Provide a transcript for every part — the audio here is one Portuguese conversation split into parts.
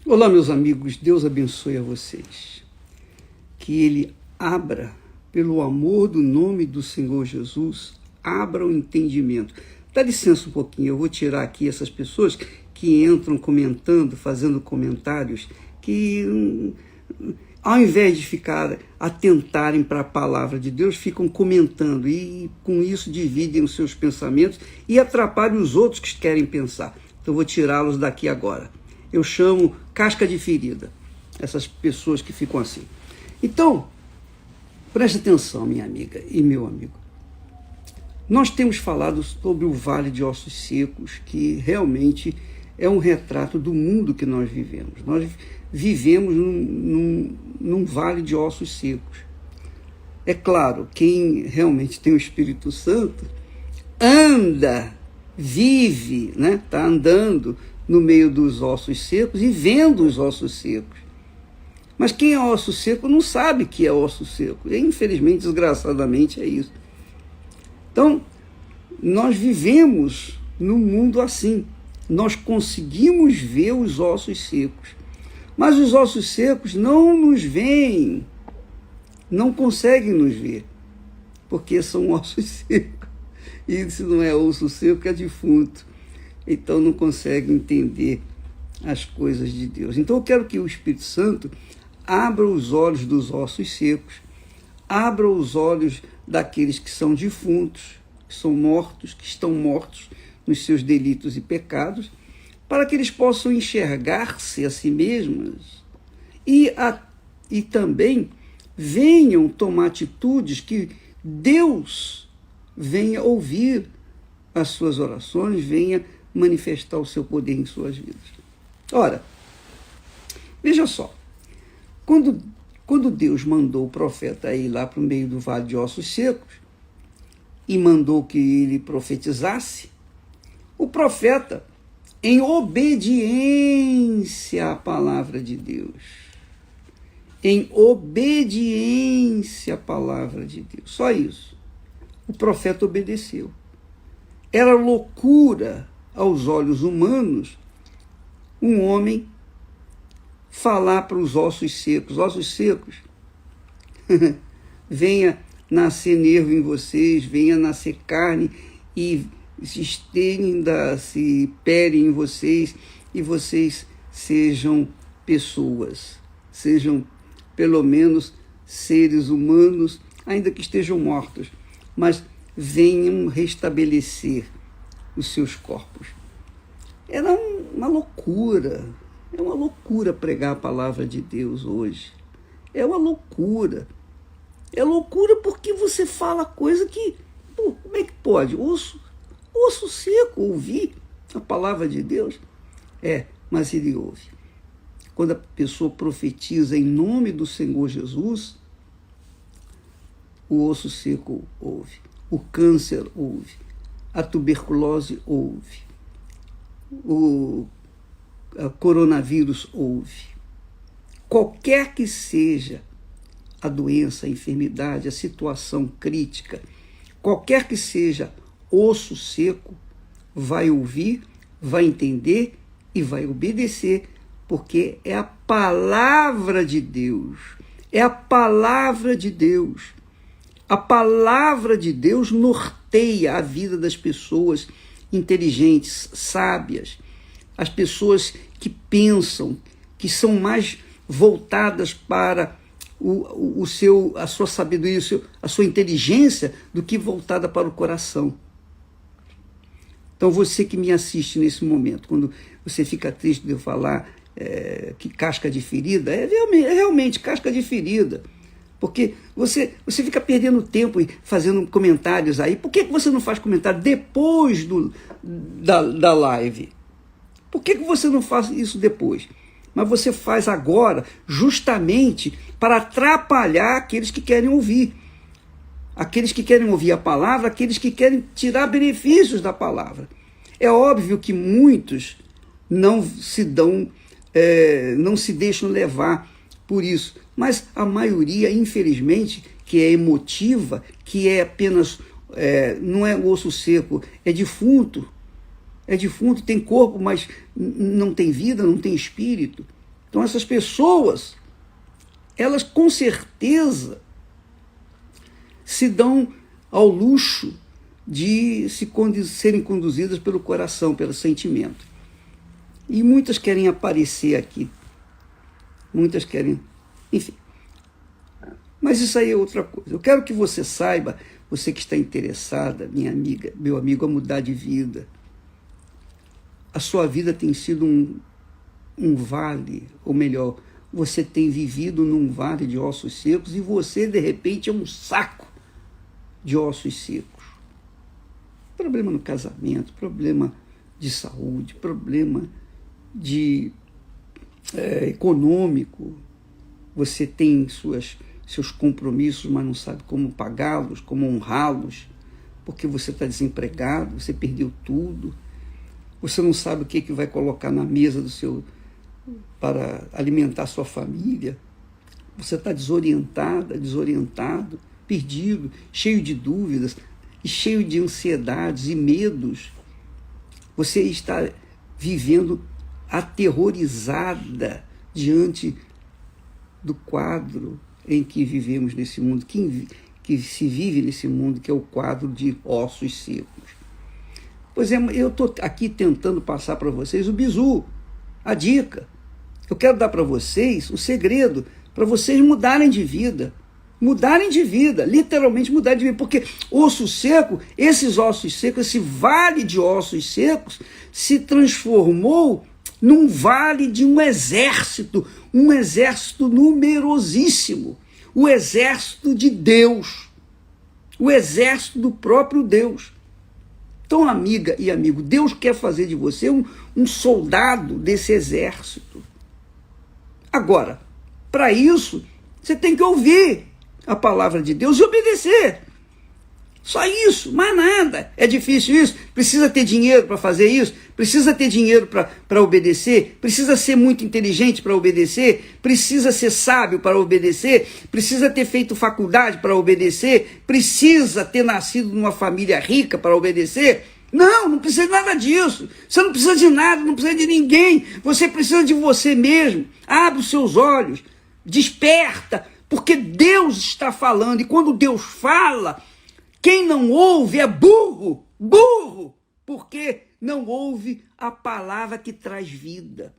Olá, meus amigos, Deus abençoe a vocês. Que Ele abra, pelo amor do nome do Senhor Jesus, abra o entendimento. Dá licença um pouquinho, eu vou tirar aqui essas pessoas que entram comentando, fazendo comentários, que ao invés de ficar atentarem para a palavra de Deus, ficam comentando e com isso dividem os seus pensamentos e atrapalham os outros que querem pensar. Então eu vou tirá-los daqui agora. Eu chamo casca de ferida, essas pessoas que ficam assim. Então, preste atenção, minha amiga e meu amigo. Nós temos falado sobre o Vale de Ossos Secos, que realmente é um retrato do mundo que nós vivemos. Nós vivemos num vale de ossos secos. É claro, quem realmente tem o Espírito Santo anda, vive, né? Está andando no meio dos ossos secos e vendo os ossos secos. Mas quem é osso seco não sabe que é osso seco. E, infelizmente, desgraçadamente, é isso. Então, nós vivemos num mundo assim. Nós conseguimos ver os ossos secos. Mas os ossos secos não nos veem, não conseguem nos ver, porque são ossos secos. E se não é osso seco, é defunto. Então não consegue entender as coisas de Deus. Então eu quero que o Espírito Santo abra os olhos dos ossos secos, abra os olhos daqueles que são defuntos, que são mortos, que estão mortos nos seus delitos e pecados, para que eles possam enxergar-se a si mesmos e também venham tomar atitudes que Deus venha ouvir as suas orações, venha manifestar o seu poder em suas vidas. Ora, veja só, quando Deus mandou o profeta ir lá para o meio do vale de ossos secos e mandou que ele profetizasse, o profeta, em obediência à palavra de Deus, à palavra de Deus, só isso, o profeta obedeceu. Era loucura aos olhos humanos um homem falar para os ossos secos, venha nascer nervo em vocês, venha nascer carne e se estenda-se pele em vocês e vocês sejam pessoas, sejam pelo menos seres humanos, ainda que estejam mortos, mas venham restabelecer os seus corpos. Era uma loucura, é uma loucura pregar a palavra de Deus hoje. É uma loucura. É loucura porque você fala coisa que, como é que pode? Osso seco ouvir a palavra de Deus? Mas ele ouve. Quando a pessoa profetiza em nome do Senhor Jesus, o osso seco ouve, o câncer ouve, a tuberculose ouve, o coronavírus ouve. Qualquer que seja a doença, a enfermidade, a situação crítica, qualquer que seja osso seco, vai ouvir, vai entender e vai obedecer, porque é a palavra de Deus. É a palavra de Deus. A palavra de Deus norteia a vida das pessoas inteligentes, sábias, as pessoas que pensam, que são mais voltadas para a sua sabedoria, a sua inteligência, do que voltada para o coração. Então você que me assiste nesse momento, quando você fica triste de eu falar que casca de ferida, é realmente casca de ferida. Porque você fica perdendo tempo e fazendo comentários aí. Por que você não faz comentário depois da live? Por que você não faz isso depois? Mas você faz agora justamente para atrapalhar aqueles que querem ouvir. Aqueles que querem ouvir a palavra, aqueles que querem tirar benefícios da palavra. É óbvio que muitos não se deixam levar por isso. Mas a maioria, infelizmente, que é emotiva, que é apenas, não é osso seco, é defunto, tem corpo, mas não tem vida, não tem espírito. Então essas pessoas, elas com certeza se dão ao luxo de serem conduzidas pelo coração, pelo sentimento. E muitas querem aparecer aqui. Muitas querem... Enfim. Mas isso aí é outra coisa. Eu quero que você saiba, você que está interessada, minha amiga, meu amigo, a mudar de vida. A sua vida tem sido um vale, ou melhor, você tem vivido num vale de ossos secos e você, de repente, é um saco de ossos secos. Problema no casamento, problema de saúde, problema econômico. Você tem seus compromissos, mas não sabe como pagá-los, como honrá-los, porque você está desempregado, você perdeu tudo. Você não sabe o que vai colocar na mesa para alimentar sua família. Você está desorientada, desorientado, perdido, cheio de dúvidas, e cheio de ansiedades e medos. Você está vivendo aterrorizada diante do quadro em que vivemos nesse mundo, que se vive nesse mundo, que é o quadro de ossos secos. Pois é, eu estou aqui tentando passar para vocês o bizu, a dica. Eu quero dar para vocês o segredo para vocês mudarem de vida. Mudarem de vida, literalmente mudar de vida, porque osso seco, esses ossos secos, esse vale de ossos secos, se transformou num vale de um exército numerosíssimo, o exército de Deus, o exército do próprio Deus. Então, amiga e amigo, Deus quer fazer de você um soldado desse exército. Agora, para isso, você tem que ouvir a palavra de Deus e obedecer. Só isso, mais nada. É difícil isso? Precisa ter dinheiro para fazer isso? Precisa ter dinheiro para obedecer? Precisa ser muito inteligente para obedecer? Precisa ser sábio para obedecer? Precisa ter feito faculdade para obedecer? Precisa ter nascido numa família rica para obedecer? Não precisa de nada disso. Você não precisa de nada, não precisa de ninguém. Você precisa de você mesmo. Abre os seus olhos, desperta, porque Deus está falando. E quando Deus fala, quem não ouve é burro, porque não ouve a palavra que traz vida.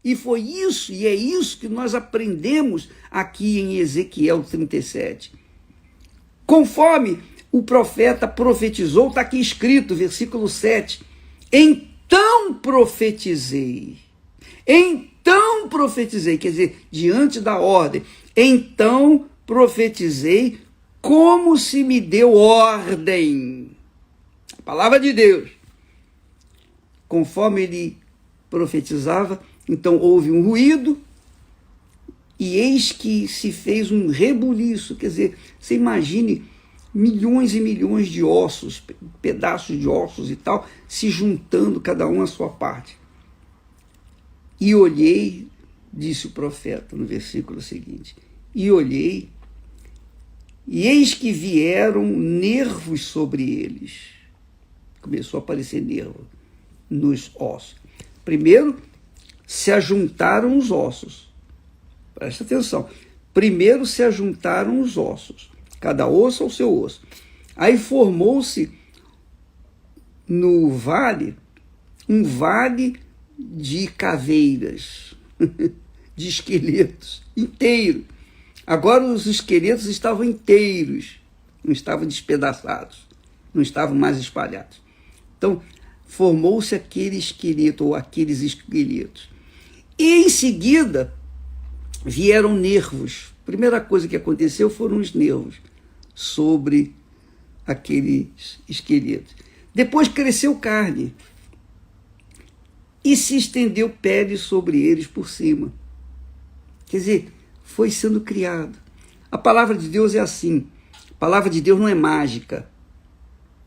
E foi isso, e é isso que nós aprendemos aqui em Ezequiel 37. Conforme o profeta profetizou, está aqui escrito, versículo 7. Então profetizei, quer dizer, diante da ordem. Então profetizei como se me deu ordem. A palavra de Deus. Conforme ele profetizava, então houve um ruído, e eis que se fez um rebuliço. Quer dizer, você imagine milhões e milhões de ossos, pedaços de ossos e tal, se juntando, cada um à sua parte. E olhei, disse o profeta no versículo seguinte, e olhei, e eis que vieram nervos sobre eles. Começou a aparecer nervo nos ossos. Primeiro, se ajuntaram os ossos. Presta atenção. Primeiro se ajuntaram os ossos. Cada osso ao seu osso. Aí formou-se no vale, um vale de caveiras, de esqueletos inteiros. Agora os esqueletos estavam inteiros, não estavam despedaçados, não estavam mais espalhados. Então, formou-se aquele esqueleto, ou aqueles esqueletos. E em seguida, vieram nervos. Primeira coisa que aconteceu foram os nervos sobre aqueles esqueletos. Depois cresceu carne e se estendeu pele sobre eles por cima. Quer dizer, foi sendo criado. A palavra de Deus é assim. A palavra de Deus não é mágica.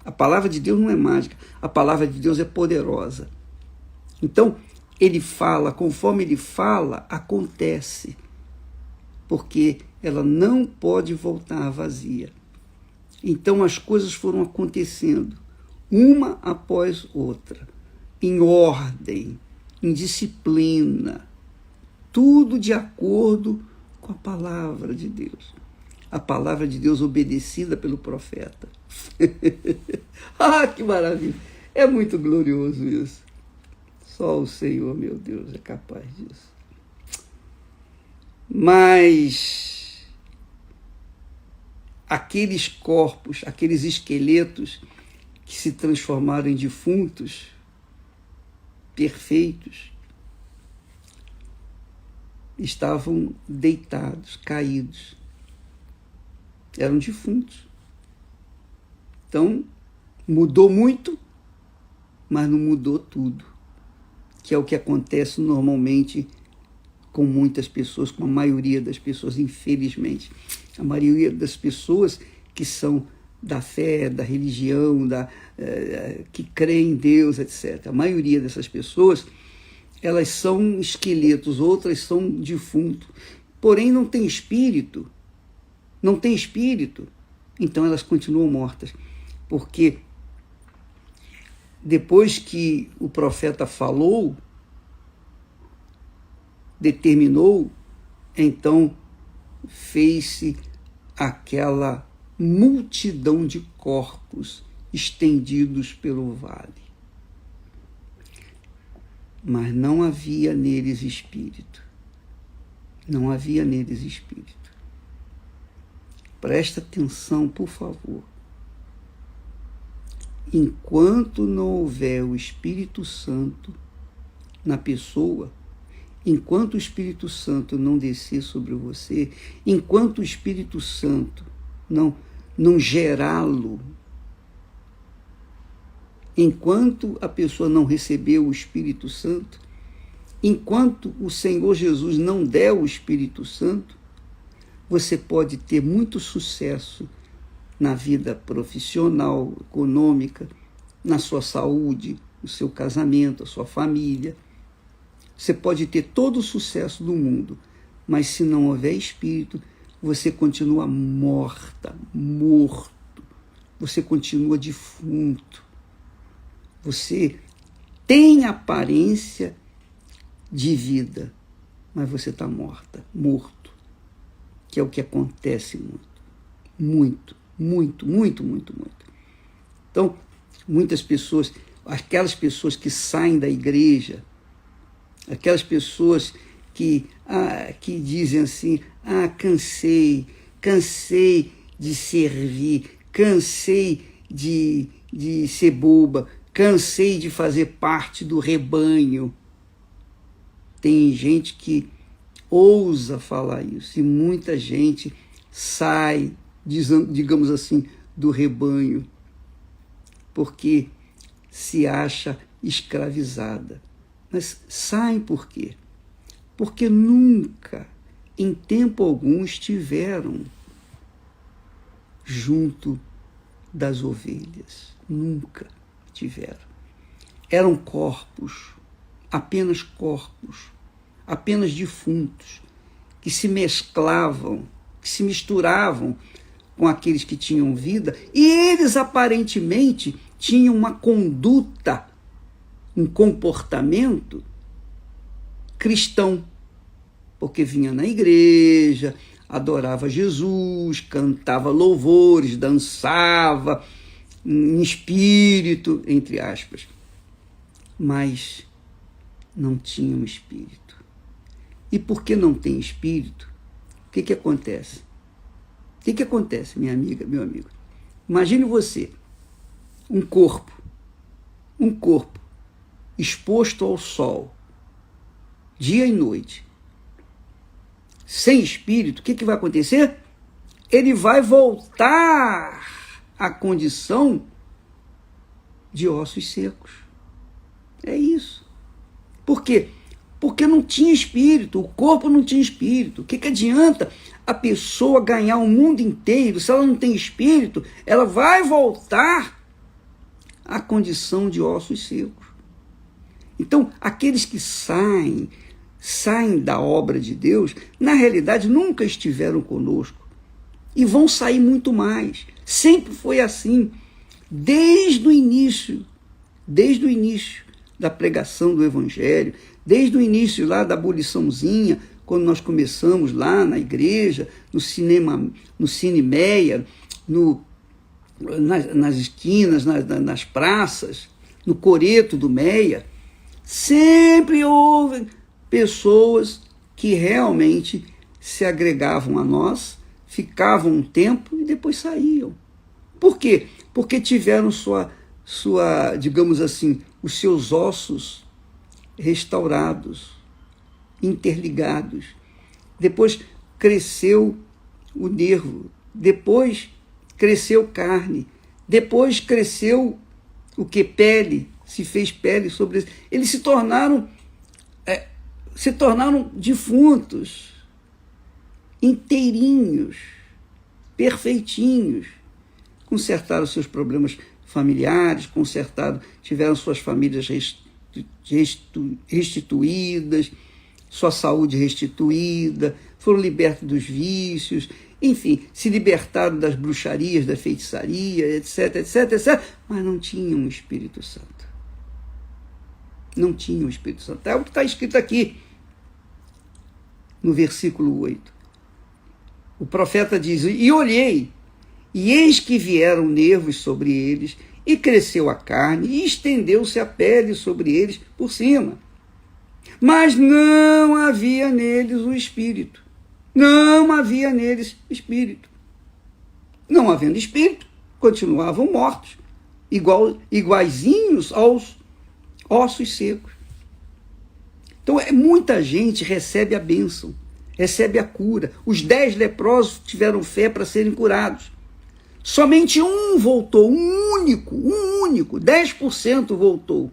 A palavra de Deus não é mágica. A palavra de Deus é poderosa. Então, ele fala, conforme ele fala, acontece. Porque ela não pode voltar vazia. Então as coisas foram acontecendo, uma após outra, em ordem, em disciplina. tudo de acordo com a palavra de Deus. A palavra de Deus obedecida pelo profeta. Ah, que maravilha! É muito glorioso isso. Só o Senhor, meu Deus, é capaz disso. Mas aqueles corpos, aqueles esqueletos que se transformaram em defuntos, perfeitos, estavam deitados, caídos. Eram defuntos. Então, mudou muito, mas não mudou tudo, que é o que acontece normalmente com muitas pessoas, com a maioria das pessoas, infelizmente. A maioria das pessoas que são da fé, da religião, que creem em Deus, etc. A maioria dessas pessoas, elas são esqueletos, outras são defuntos, porém não tem espírito. Não tem espírito, então elas continuam mortas. Porque depois que o profeta falou, determinou, então fez-se aquela multidão de corpos estendidos pelo vale. Mas não havia neles espírito. Não havia neles espírito. Presta atenção, por favor. Enquanto não houver o Espírito Santo na pessoa, enquanto o Espírito Santo não descer sobre você, enquanto o Espírito Santo não gerá-lo, enquanto a pessoa não receber o Espírito Santo, enquanto o Senhor Jesus não der o Espírito Santo, você pode ter muito sucesso na vida profissional, econômica, na sua saúde, no seu casamento, a sua família. Você pode ter todo o sucesso do mundo, mas se não houver espírito, você continua morto. Você continua defunto. Você tem aparência de vida, mas você está morto. Que é o que acontece muito. Então, muitas pessoas, aquelas pessoas que saem da igreja, aquelas pessoas que dizem assim, cansei de servir, cansei de ser boba, cansei de fazer parte do rebanho. Tem gente que ousa falar isso, e muita gente sai, digamos assim, do rebanho, porque se acha escravizada. Mas saem por quê? Porque nunca, em tempo algum, estiveram junto das ovelhas. Nunca tiveram. Eram corpos, apenas defuntos, que se mesclavam, que se misturavam com aqueles que tinham vida, e eles aparentemente tinham uma conduta, um comportamento cristão, porque vinha na igreja, adorava Jesus, cantava louvores, dançava em espírito, entre aspas, mas não tinha um espírito. E porque não tem espírito, o que acontece? O que acontece, minha amiga, meu amigo? Imagine você, um corpo exposto ao sol, dia e noite, sem espírito, o que vai acontecer? Ele vai voltar à condição de ossos secos. É isso. Por quê? Porque não tinha espírito, o corpo não tinha espírito. O que adianta a pessoa ganhar o mundo inteiro se ela não tem espírito? Ela vai voltar à condição de ossos secos. Então, aqueles que saem da obra de Deus, na realidade nunca estiveram conosco e vão sair muito mais. Sempre foi assim, desde o início da pregação do Evangelho, desde o início lá da aboliçãozinha, quando nós começamos lá na igreja, no cinema, no Cinemeia, nas esquinas, nas praças, no coreto do Meia, sempre houve pessoas que realmente se agregavam a nós, ficavam um tempo e depois saíam. Por quê? Porque tiveram digamos assim, os seus ossos restaurados, interligados. Depois cresceu o nervo, depois cresceu carne, depois cresceu o que? Pele, se fez pele sobre eles. Eles se tornaram defuntos, inteirinhos, perfeitinhos, consertaram seus problemas familiares, tiveram suas famílias restituídas, sua saúde restituída, foram libertos dos vícios, enfim, se libertaram das bruxarias, da feitiçaria, etc, etc, etc, mas não tinham o Espírito Santo. Não tinham o Espírito Santo. É o que está escrito aqui, no versículo 8. O profeta diz, e olhei, e eis que vieram nervos sobre eles, e cresceu a carne, e estendeu-se a pele sobre eles por cima. Mas não havia neles o Espírito. Não havia neles Espírito. Não havendo Espírito, continuavam mortos, iguaizinhos aos ossos secos. Então, muita gente recebe a bênção, recebe a cura. Os 10 leprosos tiveram fé para serem curados. Somente um voltou, um único, 10% voltou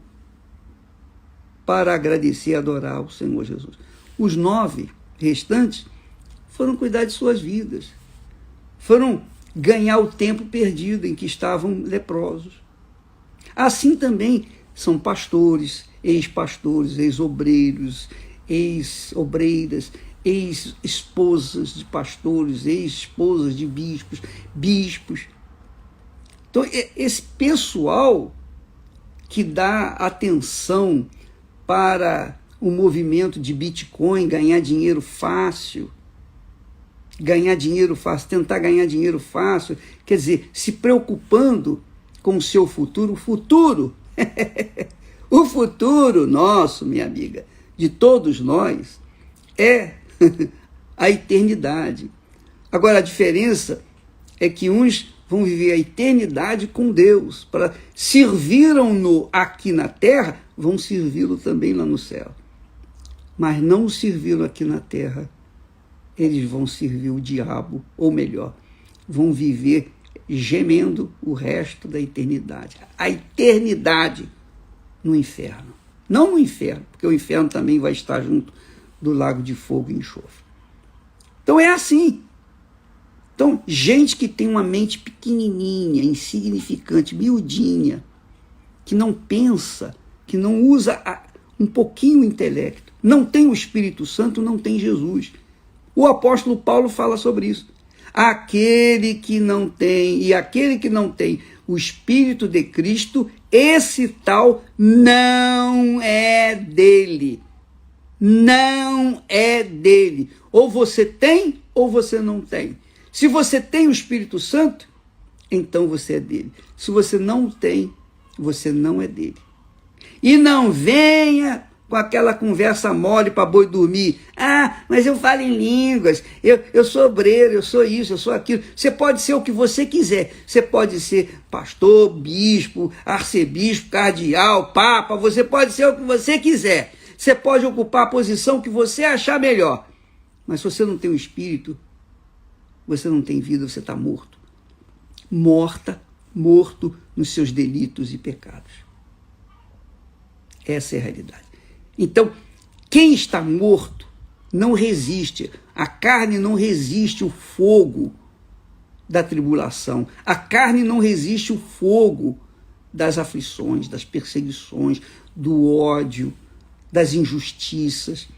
para agradecer e adorar o Senhor Jesus. Os 9 restantes foram cuidar de suas vidas, foram ganhar o tempo perdido em que estavam leprosos. Assim também são pastores, ex-pastores, ex-obreiros, ex-obreiras, ex-esposas de pastores, ex-esposas de bispos. Então, esse pessoal que dá atenção para o movimento de Bitcoin, ganhar dinheiro fácil, tentar ganhar dinheiro fácil, quer dizer, se preocupando com o seu futuro, o futuro nosso, minha amiga, de todos nós, é a eternidade. Agora, a diferença é que uns vão viver a eternidade com Deus, serviram-no aqui na terra, vão servi-lo também lá no céu. Mas não o serviram aqui na terra, eles vão servir o diabo, ou melhor, vão viver gemendo o resto da eternidade. A eternidade no inferno. Não no inferno, porque o inferno também vai estar junto do lago de fogo e enxofre. Então é assim. Então, gente que tem uma mente pequenininha, insignificante, miudinha, que não pensa, que não usa um pouquinho o intelecto, não tem o Espírito Santo, não tem Jesus. O apóstolo Paulo fala sobre isso. Aquele que não tem o Espírito de Cristo, esse tal não é dele. Não é dele. Ou você tem, ou você não tem. Se você tem o Espírito Santo, então você é dele. Se você não tem, você não é dele. E não venha com aquela conversa mole para boi dormir. Ah, mas eu falo em línguas, eu sou obreiro, eu sou isso, eu sou aquilo. Você pode ser o que você quiser. Você pode ser pastor, bispo, arcebispo, cardeal, papa. Você pode ser o que você quiser. Você pode ocupar a posição que você achar melhor. Mas se você não tem o Espírito, você não tem vida, você está morto. Morto nos seus delitos e pecados. Essa é a realidade. Então, quem está morto não resiste. A carne não resiste o fogo da tribulação. A carne não resiste o fogo das aflições, das perseguições, do ódio, das injustiças.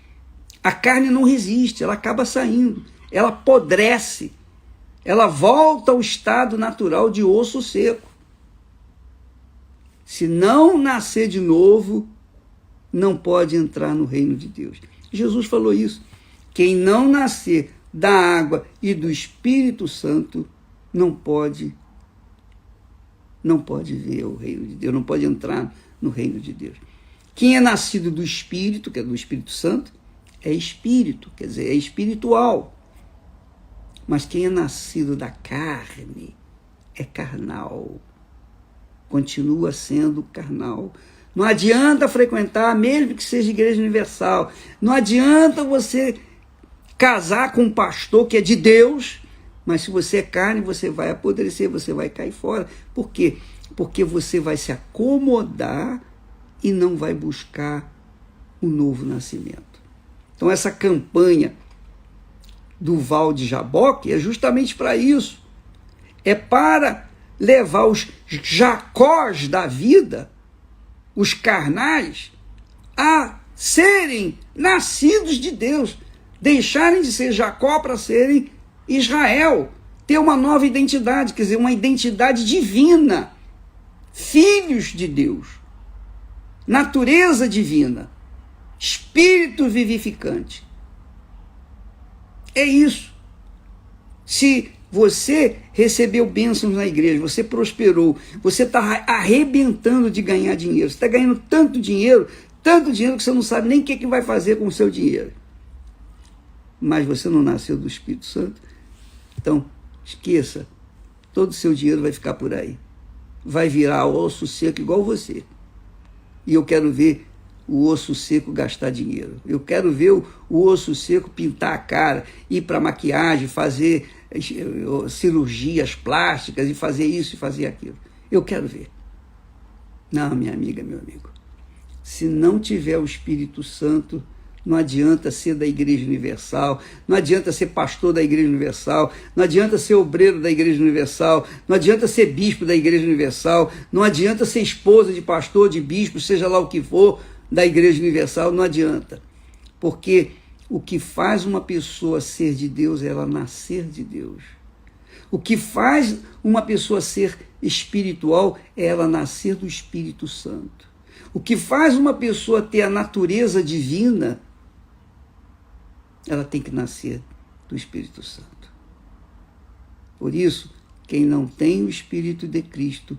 A carne não resiste, ela acaba saindo, ela apodrece, ela volta ao estado natural de osso seco. Se não nascer de novo, não pode entrar no reino de Deus. Jesus falou isso. Quem não nascer da água e do Espírito Santo não pode ver o reino de Deus, não pode entrar no reino de Deus. Quem é nascido do Espírito, que é do Espírito Santo, é espírito, quer dizer, é espiritual. Mas quem é nascido da carne é carnal. Continua sendo carnal. Não adianta frequentar, mesmo que seja igreja universal. Não adianta você casar com um pastor que é de Deus, mas se você é carne, você vai apodrecer, você vai cair fora. Por quê? Porque você vai se acomodar e não vai buscar um novo nascimento. Então essa campanha do Val de Jaboque é justamente para isso. É para levar os Jacós da vida, os carnais, a serem nascidos de Deus, deixarem de ser Jacó para serem Israel, ter uma nova identidade, quer dizer, uma identidade divina, filhos de Deus, natureza divina, espírito vivificante. É isso. Se você recebeu bênçãos na igreja, você prosperou, você está arrebentando de ganhar dinheiro, você está ganhando tanto dinheiro que você não sabe nem o que vai fazer com o seu dinheiro. Mas você não nasceu do Espírito Santo, então esqueça, todo o seu dinheiro vai ficar por aí. Vai virar osso seco igual você. E eu quero ver o osso seco gastar dinheiro. Eu quero ver o osso seco pintar a cara, ir para maquiagem, fazer cirurgias plásticas e fazer isso e fazer aquilo. Eu quero ver. Não, minha amiga, meu amigo. Se não tiver o Espírito Santo, não adianta ser da Igreja Universal, não adianta ser pastor da Igreja Universal, não adianta ser obreiro da Igreja Universal, não adianta ser bispo da Igreja Universal, não adianta ser esposa de pastor, de bispo, seja lá o que for, da Igreja Universal, não adianta. Porque o que faz uma pessoa ser de Deus é ela nascer de Deus. O que faz uma pessoa ser espiritual é ela nascer do Espírito Santo. O que faz uma pessoa ter a natureza divina, ela tem que nascer do Espírito Santo. Por isso, quem não tem o Espírito de Cristo,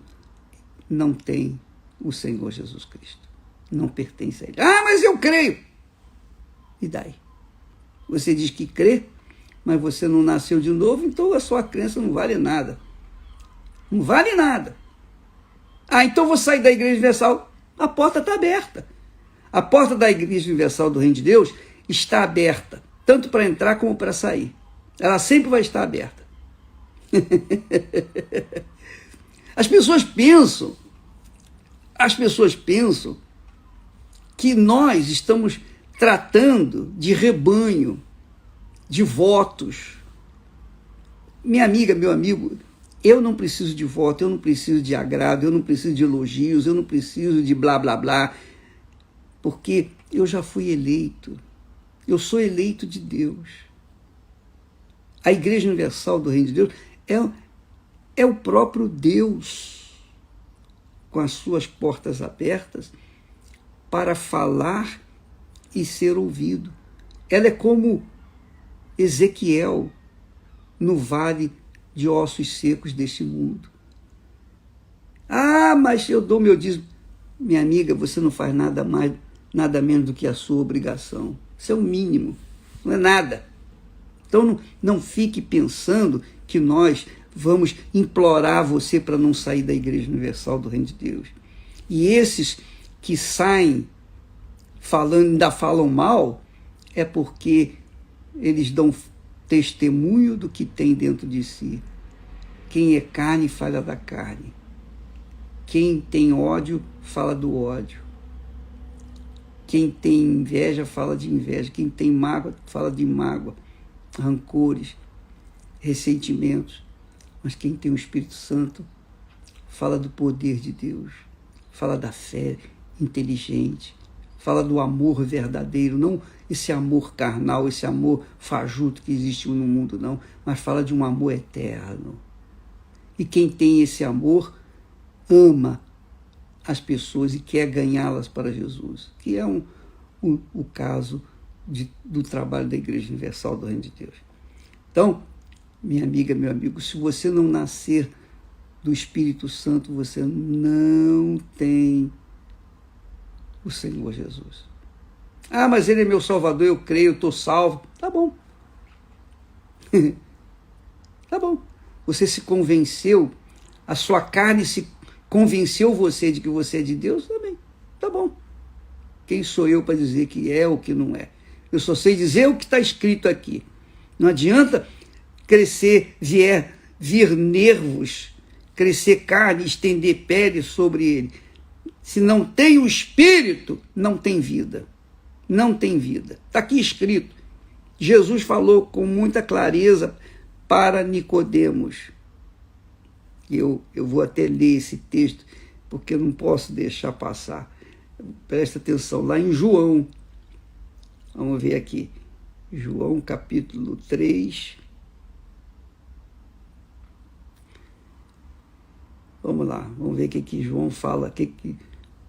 não tem o Senhor Jesus Cristo. Não pertence a Ele. Ah, mas eu creio! E daí? Você diz que crê, mas você não nasceu de novo, então a sua crença não vale nada. Não vale nada. Ah, então vou sair da Igreja Universal. A porta está aberta. A porta da Igreja Universal do Reino de Deus está aberta, tanto para entrar como para sair. Ela sempre vai estar aberta. As pessoas pensam que nós estamos tratando de rebanho, de votos. Minha amiga, meu amigo, eu não preciso de voto, eu não preciso de agrado, eu não preciso de elogios, eu não preciso de blá, blá, blá, porque eu já fui eleito. Eu sou eleito de Deus. A Igreja Universal do Reino de Deus é o próprio Deus, com as suas portas abertas, para falar e ser ouvido. Ela é como Ezequiel no vale de ossos secos deste mundo. Ah, mas eu dou meu dízimo. Minha amiga, você não faz nada mais, nada menos do que a sua obrigação. Isso é o mínimo, não é nada. Então não fique pensando que nós vamos implorar você para não sair da Igreja Universal do Reino de Deus. E esses que saem falando, ainda falam mal, é porque eles dão testemunho do que tem dentro de si. Quem é carne, fala da carne. Quem tem ódio, fala do ódio. Quem tem inveja, fala de inveja. Quem tem mágoa, fala de mágoa, rancores, ressentimentos. Mas quem tem o Espírito Santo, fala do poder de Deus, fala da fé inteligente, fala do amor verdadeiro, não esse amor carnal, esse amor fajuto que existe no mundo, não, mas fala de um amor eterno. E quem tem esse amor, ama as pessoas e quer ganhá-las para Jesus, que é o caso do trabalho da Igreja Universal do Reino de Deus. Então, minha amiga, meu amigo, se você não nascer do Espírito Santo, você não tem o Senhor Jesus. Ah, mas Ele é meu Salvador, eu creio, eu estou salvo. Tá bom. Tá bom. Você se convenceu, a sua carne se convenceu você de que você é de Deus, também. Tá bom. Quem sou eu para dizer que é ou que não é? Eu só sei dizer o que está escrito aqui. Não adianta crescer, vir nervos, crescer carne, estender pele sobre ele. Se não tem o Espírito, não tem vida. Não tem vida. Está aqui escrito. Jesus falou com muita clareza para Nicodemos. Eu vou até ler esse texto, porque eu não posso deixar passar. Presta atenção, lá em João, vamos ver aqui, João capítulo 3, vamos lá, vamos ver o que João fala, o que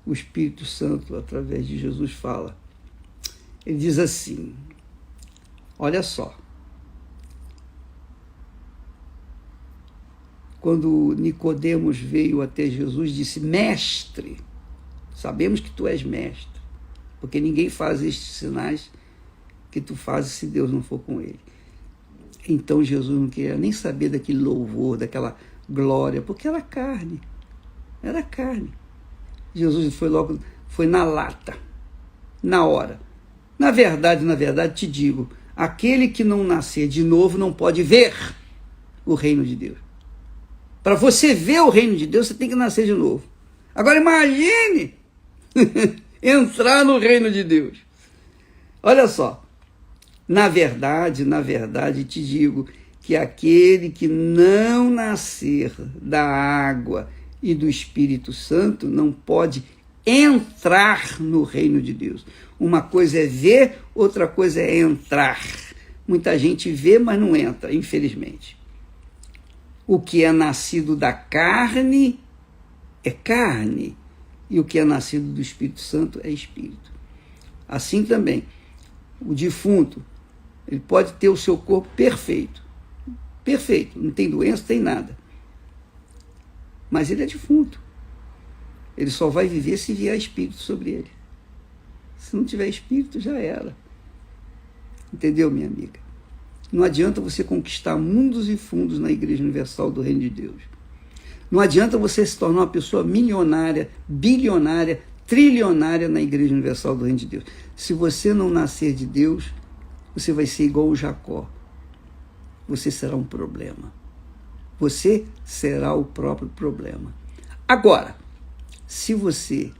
o Espírito Santo, através de Jesus, fala. Ele diz assim, olha só, quando Nicodemos veio até Jesus, disse, mestre, sabemos que tu és mestre, porque ninguém faz estes sinais que tu fazes se Deus não for com ele. Então Jesus não queria nem saber daquele louvor, daquela glória, porque era carne. Era carne. Jesus foi na lata, na hora. Na verdade, te digo, aquele que não nascer de novo não pode ver o reino de Deus. Para você ver o reino de Deus, você tem que nascer de novo. Agora imagine entrar no reino de Deus. Olha só, na verdade, te digo que aquele que não nascer da água e do Espírito Santo não pode entrar no reino de Deus. Uma coisa é ver, outra coisa é entrar. Muita gente vê, mas não entra, infelizmente. O que é nascido da carne é carne, e o que é nascido do Espírito Santo é espírito. Assim também, o defunto, ele pode ter o seu corpo perfeito, não tem doença, não tem nada, mas ele é defunto. Ele só vai viver se vier espírito sobre ele. Se não tiver espírito, já era. Entendeu, minha amiga? Não adianta você conquistar mundos e fundos na Igreja Universal do Reino de Deus. Não adianta você se tornar uma pessoa milionária, bilionária, trilionária na Igreja Universal do Reino de Deus. Se você não nascer de Deus, você vai ser igual o Jacó. Você será um problema. Você será o próprio problema. Agora, se você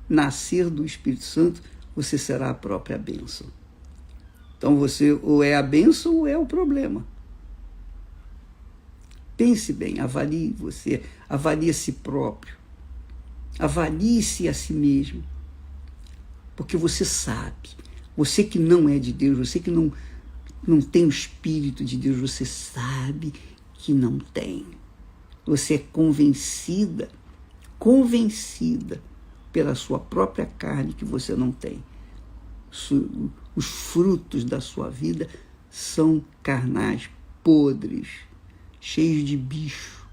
nascer do Espírito Santo, você será a própria bênção. Então você ou é a bênção ou é o problema. Pense bem, avalie você, avalie a si próprio, avalie-se a si mesmo, porque você sabe, você que não é de Deus, você que não tem o Espírito de Deus, você sabe que não tem. Você é convencida pela sua própria carne que você não tem. Os frutos da sua vida são carnais, podres, cheios de bicho,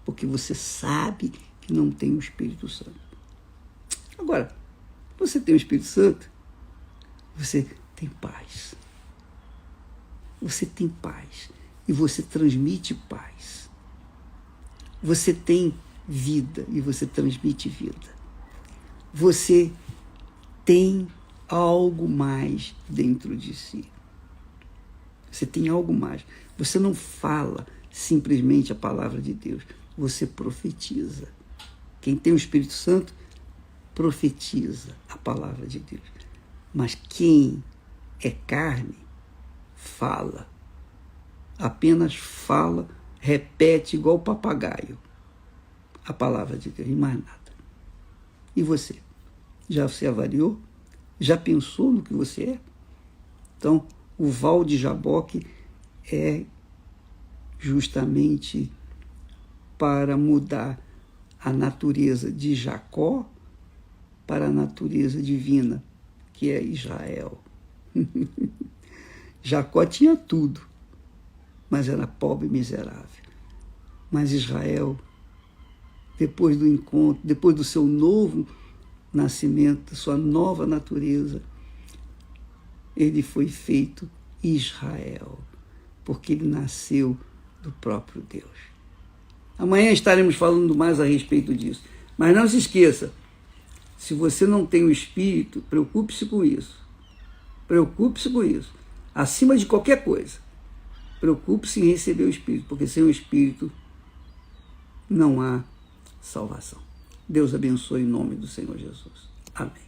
porque você sabe que não tem o Espírito Santo. Agora, você tem o Espírito Santo, você tem paz. Você tem paz e você transmite paz. Você tem vida e você transmite vida. Você tem algo mais dentro de si. Você tem algo mais. Você não fala simplesmente a palavra de Deus, você profetiza. Quem tem o Espírito Santo profetiza a palavra de Deus. Mas quem é carne fala. Apenas fala, repete igual papagaio a palavra de Deus e mais nada. E você? Já se avaliou? Já pensou no que você é? Então, o Val de Jaboque é justamente para mudar a natureza de Jacó para a natureza divina, que é Israel. Jacó tinha tudo, mas era pobre e miserável. Mas Israel, depois do encontro, depois do seu novo nascimento, sua nova natureza, ele foi feito Israel, porque ele nasceu do próprio Deus. Amanhã estaremos falando mais a respeito disso. Mas não se esqueça, se você não tem o Espírito, preocupe-se com isso. Preocupe-se com isso. Acima de qualquer coisa, preocupe-se em receber o Espírito, porque sem o Espírito não há salvação. Deus abençoe em nome do Senhor Jesus. Amém.